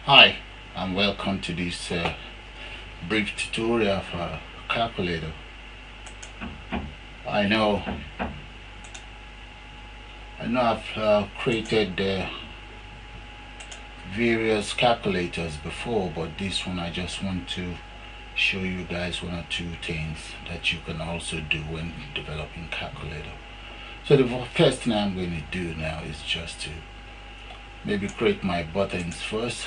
Hi, and welcome to this brief tutorial of a calculator. I know I've created various calculators before, but this one I just want to show you guys one or two things that you can also do when developing calculator. So the first thing I'm going to do now is just to maybe create my buttons first.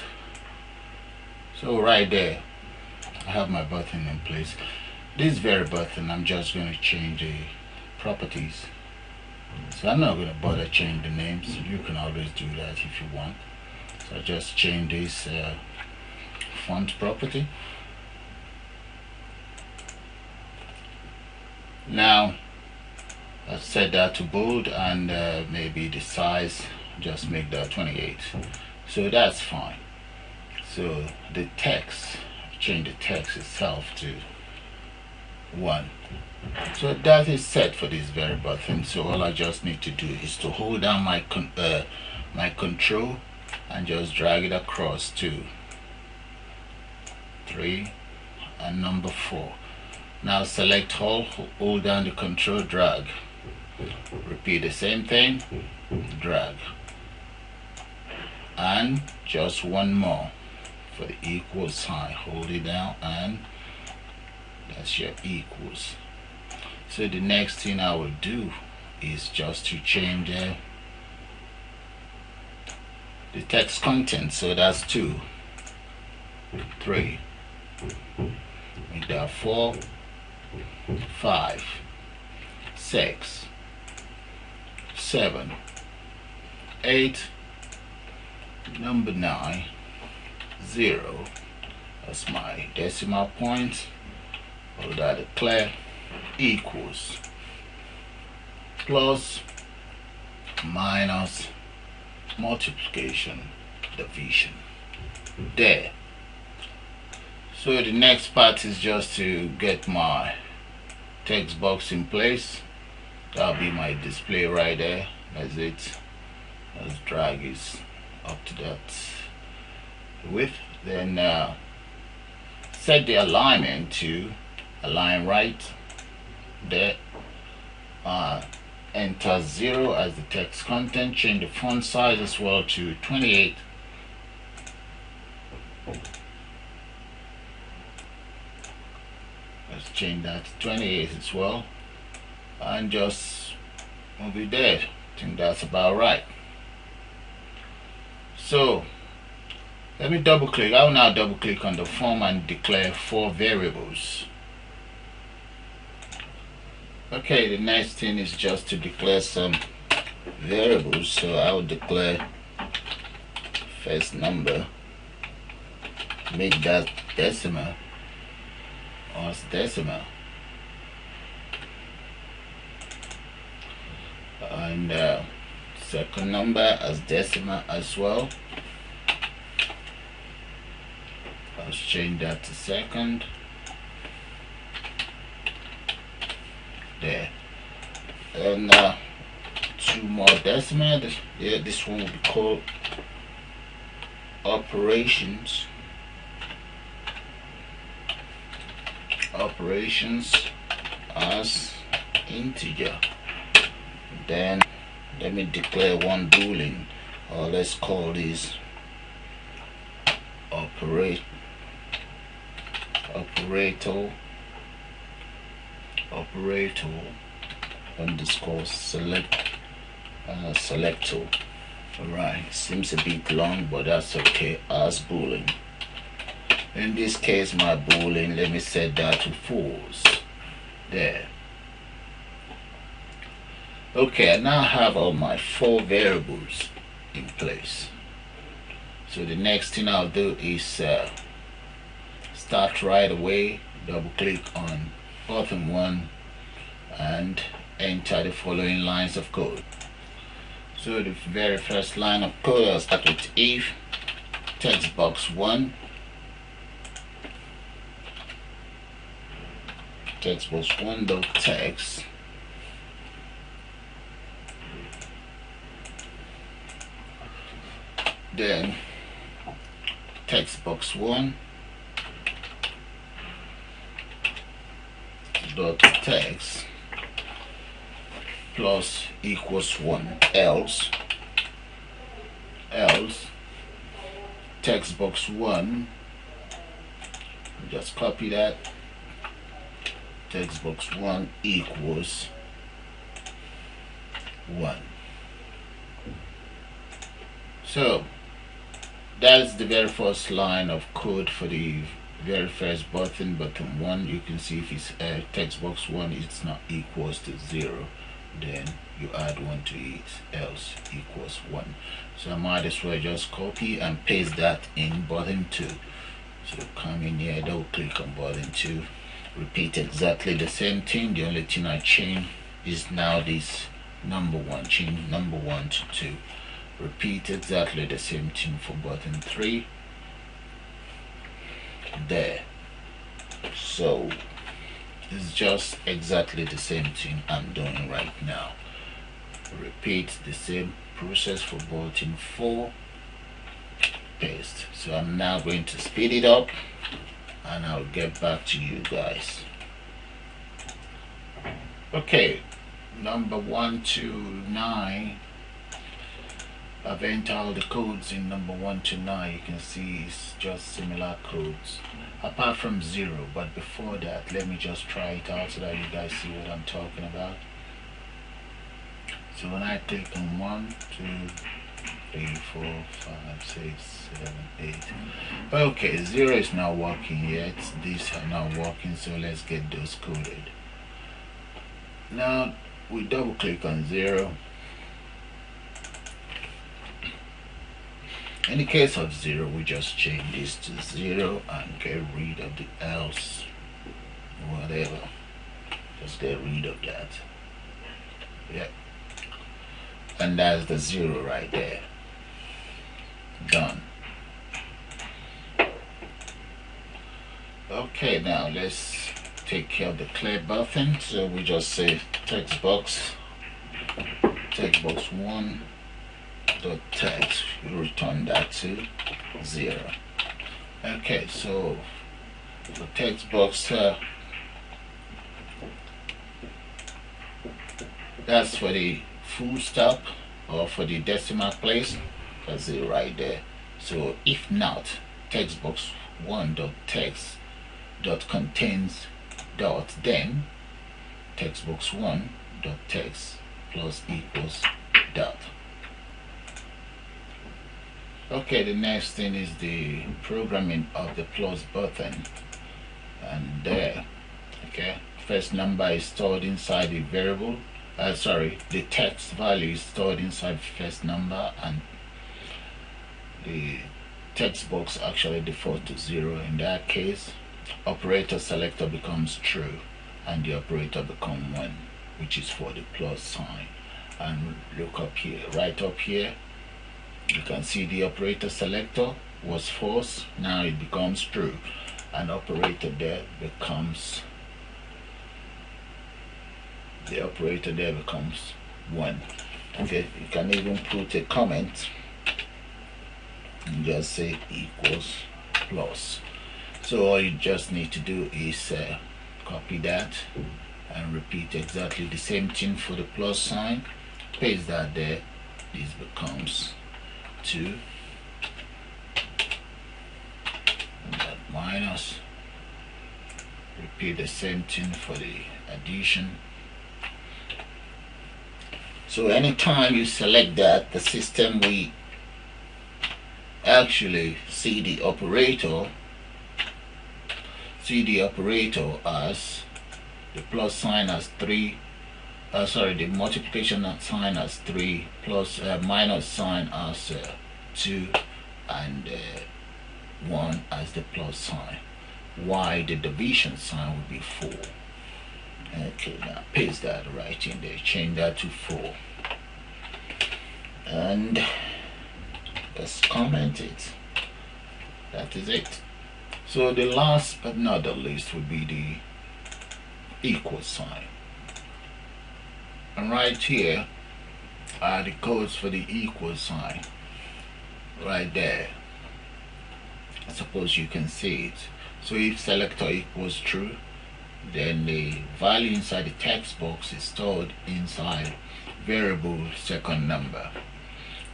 So right there I have my button in place. This very button, I'm just going to change the properties. So I'm not going to bother changing the names. You can always do that if you want. So I just change this font property. Now I've set that to bold, and maybe the size, just make that 28. So that's fine. So the text, change the text itself to 1. So that is set for this very button. So all I just need to do is to hold down my control and just drag it across to 3 and number 4. Now select all, hold down the control, drag. Repeat the same thing, drag. And just one more for the equal sign. Hold it down and that's your equals. So the next thing I will do is just to change the text content. So that's 2, 3, make that 4, 5, 6, 7, 8, number 9, 0. That's my decimal point. Hold that declare equals, plus, minus, multiplication, division. There. So the next part is just to get my text box in place. That'll be my display right there. That's it. Let's drag it up to that width. Then set the alignment to align right. There. Enter 0 as the text content. Change the font size as well to 28. Let's change that to 28 as well, and just move it there. I think that's about right. So let me double click. I will now double click on the form and declare 4 variables. Okay, the next thing is just to declare some variables. So I will declare first number, make that decimal or decimal, and second number as decimal as well. Let's change that to second. There. And 2 more decimal. This one will be called operations. Operations as integer. Then let me declare one boolean, or let's call this operator underscore selector. Alright, seems a bit long, but that's okay, as boolean. In this case, my boolean, let me set that to false. There. Okay, I now have all my 4 variables in place. So the next thing I'll do is start right away. Double click on button 1 and enter the following lines of code. So the very first line of code, I'll start with if text box 1, text box 1 dot text, then text box 1 dot text plus equals 1, else text box 1, just copy that, text box 1 equals 1. So that's the very first line of code for the very first button 1. You can see if it's text box 1 it's not equals to 0, then you add 1 to it, else equals 1. So I might as well just copy and paste that in button 2. So come in here, double click on button 2, repeat exactly the same thing. The only thing I change is now this number 1, change number 1 to 2. Repeat exactly the same thing for button 3 there. So it's just exactly the same thing I'm doing right now. Repeat the same process for button 4, paste. So I'm now going to speed it up and I'll get back to you guys. Okay, number 1 to 9, I've entered all the codes in number 1 to 9. You can see it's just similar codes apart from 0, but before that let me just try it out so that you guys see what I'm talking about. So when I click on 1, 2, 3, 4, 5, 6, 7, 8, okay, 0 is not working yet, these are not working, so let's get those coded. Now we double click on 0. In the case of 0, we just change this to 0 and get rid of the else, whatever. Just get rid of that. Yeah. And that's the 0 right there. Done. Okay, now let's take care of the clear button. So we just say text box 1 dot text, you return that to 0. Okay, so the text box that's for the full stop or for the decimal place, that's it right there. So if not, text box 1 dot text dot contains dot, then text box 1 dot text plus equals dot. Okay, the next thing is the programming of the plus button, and there, okay, first number is stored inside the variable, the text value is stored inside first number, and the text box actually defaults to 0. In that case, operator selector becomes true and the operator becomes 1, which is for the plus sign. And look up here, right up here, you can see the operator selector was false, now it becomes true, and operator there becomes, the operator there becomes 1. Okay, you can even put a comment and just say equals plus. So all you just need to do is copy that and repeat exactly the same thing for the plus sign, paste that there, this becomes 2, and that minus, repeat the same thing for the addition. So anytime you select that, the system will actually see the operator as the plus sign as 3, the multiplication sign as 3 plus minus sign as 2, and 1 as the plus sign, while the division sign will be 4. Okay, now paste that right in there, change that to 4, and let's comment it. That is it. So the last but not the least would be the equal sign. And right here are the codes for the equal sign right there. suppose you can see it. So if selector equals true, then the value inside the text box is stored inside variable second number.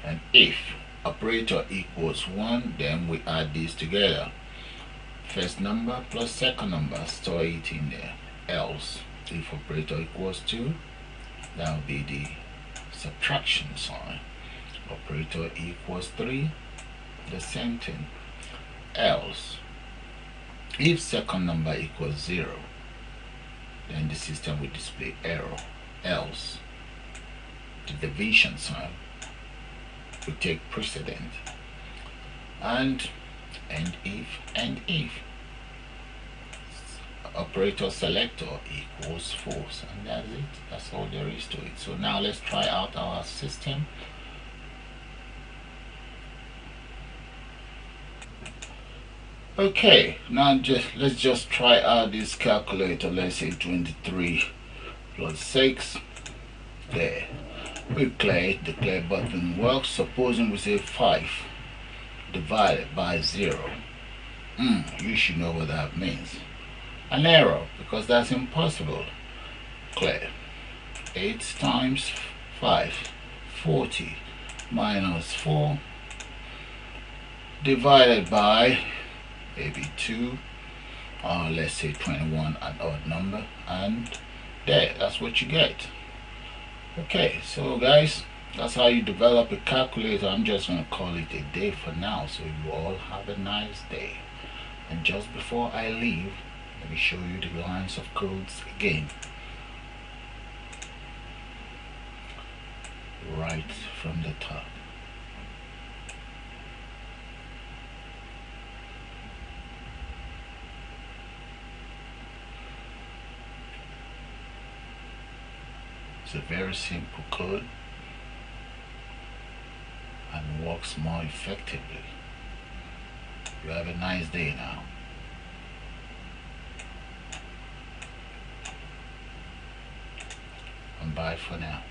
And if operator equals 1, then we add these together. First number plus second number, store it in there. Else, if operator equals 2, that will be the subtraction sign. Operator equals 3, the same thing. Else, if second number equals 0, then the system will display error. Else, the division sign will take precedent. And if operator selector equals false, and that's it. That's all there is to it. So now let's try out our system. Okay, now let's just try out this calculator. Let's say 23 plus 6. There. We clear it. The clear button works. Supposing we say 5 divided by 0. You should know what that means. An error, because that's impossible. Clear. 8 times 5, 40, minus 4, divided by maybe 2, or let's say 21, an odd number, and there, that's what you get. Okay, so guys, that's how you develop a calculator. I'm just going to call it a day for now, so you all have a nice day. And just before I leave, let me show you the lines of codes again. Right from the top. It's a very simple code and works more effectively. You have a nice day now. And bye for now.